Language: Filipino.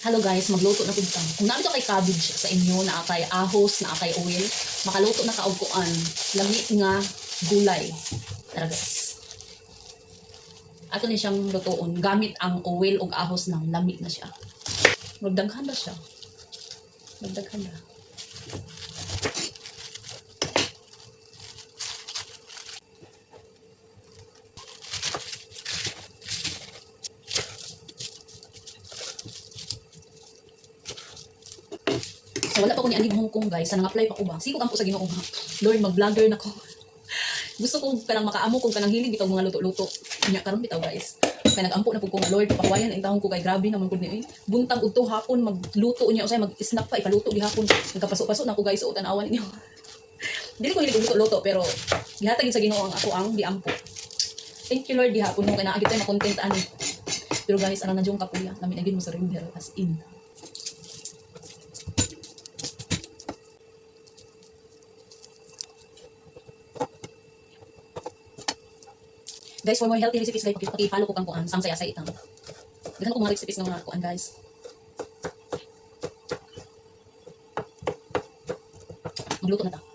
Hello guys, magluto na pud ta. Kung namin to kay cabbage sa inyo, na kay ahos, na kay oil, makaluto na kaog kuan, lami nga gulay. Tara guys. Ato ni siyang lutoon gamit ang oil ug ahos nang lami na siya. Magdaghan na siya. Magdaghan na. So wala pa ko ni anig Hong Kong guys, sa nang-apply pa ko ba? Siko kampo sa Ginoo nga. Lord, mag-vlogger na ko. Gusto ko kanang makaamo kung kanang hilig bitaw mga luto-luto. Nya karon bitaw guys. Kay nag-ampo na pud ko nga Lord, papawayan ang tahong ko kay grabe naman pud ni. Buntag udto hapon magluto niya usay mag-snack pa ipaluto gihapon. Nagkapaso-paso na ko guys sa tanawan ninyo. Dili ko hilig luto-luto pero gihatag sa Ginoo ang ako ang giampo. Thank you Lord gihapon mo kay naagi tayo ma-content ani. Pero guys, ana na jung kapuya, kami na gid mo surrender as in. Guys, for more healthy recipes, guys, paki-follow ko kang kuan, sang saya sa itang. Daghan ko mga recipes ng mga kuan, guys. Magluto na ta.